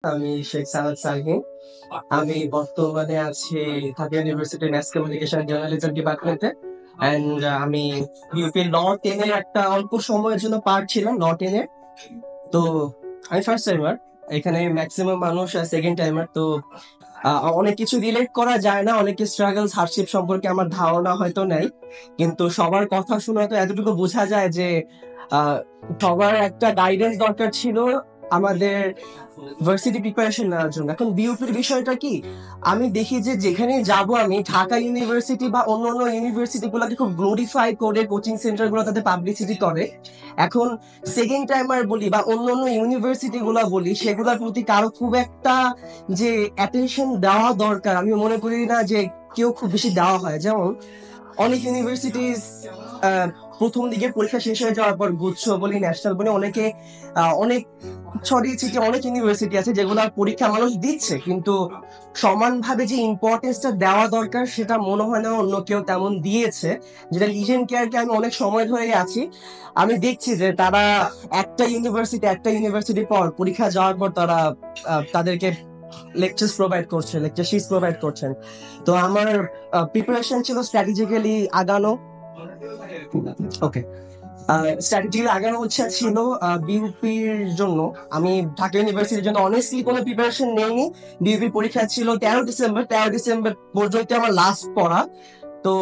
আমি শেখ সারাদ সালহীন। আমি বর্তমানে আছি Dhaka university mass communication journalism ডিপার্টমেন্টে। অ্যান্ড আমি ইউপি ল 10 এর একটা অল্প সময়ের জন্য পার্ট ছিলাম ল 10 এর। তো আমি ফার্স্ট টাইমার, এখানে ম্যাক্সিমাম মানুষ সেকেন্ড টাইমার। তো অনেক কিছু রিলেট করা যায় না, অনেক স্ট্রাগলস হার্ডশিপ সম্পর্কে আমার ধারণা হয়তো নাই, কিন্তু সবার কথা শুনে তো এতটুকু বোঝা যায় যে আহ, সবার একটা গাইডেন্স দরকার ছিল আমাদের ভার্সিটি প্রিপারেশন নেওয়ার জন্য। এখন বিউপির বিষয়টা কি, আমি দেখি যে যেখানে যাব আমি, ঢাকা ইউনিভার্সিটি বা অন্য অন্য ইউনিভার্সিটি গুলাকে খুব গ্লোরিফাই করে, কোচিং সেন্টার গুলো তাদের পাবলিসিটি করে। এখন সেকেন্ড টাইমার বলি বা অন্য অন্য ইউনিভার্সিটি গুলা বলি, সেগুলোর প্রতি কারো খুব একটা যে অ্যাটেনশন দেওয়া দরকার আমি মনে করি না যে কেউ খুব বেশি দেওয়া হয়। যেমন অনেক ইউনিভার্সিটিজ প্রথম দিকে পরীক্ষা শেষ হয়ে যাওয়ার পর গুচ্ছ বলি, ন্যাশনাল বলি, অনেকে অনেক ছড়িয়ে ছিটিয়ে অনেক ইউনিভার্সিটি আছে যেগুলো পরীক্ষা মানুষ দিচ্ছে, কিন্তু সমানভাবে যে ইম্পর্টেন্সটা দেওয়া দরকার সেটা মনে হয় না অন্য কেউ তেমন দিয়েছে। যেটা লিজেন্ড কেয়ারকে আমি অনেক সময় ধরে আছি, আমি দেখছি যে তারা একটা ইউনিভার্সিটি পর পরীক্ষা যাওয়ার পর তারা তাদেরকে লেকচার্স প্রোভাইড করছে, লেকচার শিটস প্রোভাইড করছেন। তো আমার প্রিপারেশন ছিল স্ট্র্যাটেজিক্যালি আগানো। ওকে, স্ট্র্যাটেজি আগানো হচ্ছে ছিল বিউপির জন্য। আমি ঢাকা ইউনিভার্সিটির জন্য অনেস্টলি কোনো প্রিপারেশন নেইনি। বিউপির পরীক্ষা ছিল 13 ডিসেম্বর, 13 ডিসেম্বর পর্যন্ত আমার লাস্ট পড়া। তো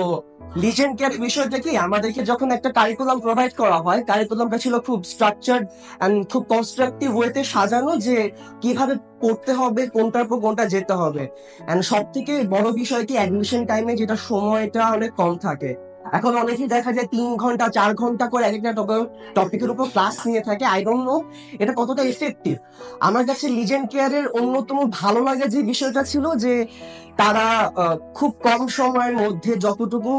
লিজেন্ড কেয়ার বিষয়টা কি, আমাদেরকে যখন একটা কারিকুলাম প্রোভাইড করা হয়, কারিকুলামটা ছিল খুব স্ট্রাকচার্ড এন্ড খুব কনস্ট্রাকটিভ ওয়েতে সাজানো, যে কিভাবে পড়তে হবে, কোনটার পর কোনটা যেতে হবে। এন্ড সব থেকে বড় বিষয় কি, অ্যাডমিশন টাইমে যেটা সময়টা অনেক কম থাকে। এখন অনেকেই দেখা যায় 3 ঘন্টা 4 ঘন্টা করে এক একটা টপিকের উপর ক্লাস নিয়ে থাকে। আই ডোন্ট নো এটা কতটা এফেক্টিভ। আমার কাছে লিজেন্ড কেয়ারের অন্যতম ভালো লাগে যে বিষয়টা ছিল যে তারা খুব কম সময়ের মধ্যে যতটুকু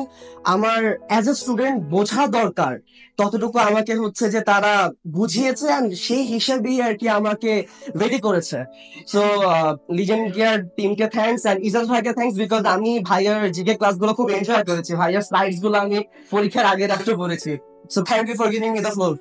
আমার অ্যাজ এ স্টুডেন্ট বোঝা দরকার ততটুকু আমাকে হচ্ছে যে তারা বুঝিয়েছে, and সেই হিসেবেই আর কি আমাকে রেডি করেছে। সো লিজেন্ড কেয়ার টিমকে থ্যাঙ্কস, এন্ড ইজাজ ভাইকে থ্যাঙ্কস, বিকজ আমি ভাইয়ার জিকে ক্লাসগুলো খুব এনজয় করেছি। ভাইয়ার স্লাইডস গুলো আমি পরীক্ষার আগে রাত্রে পড়েছি। So thank you for giving me the floor.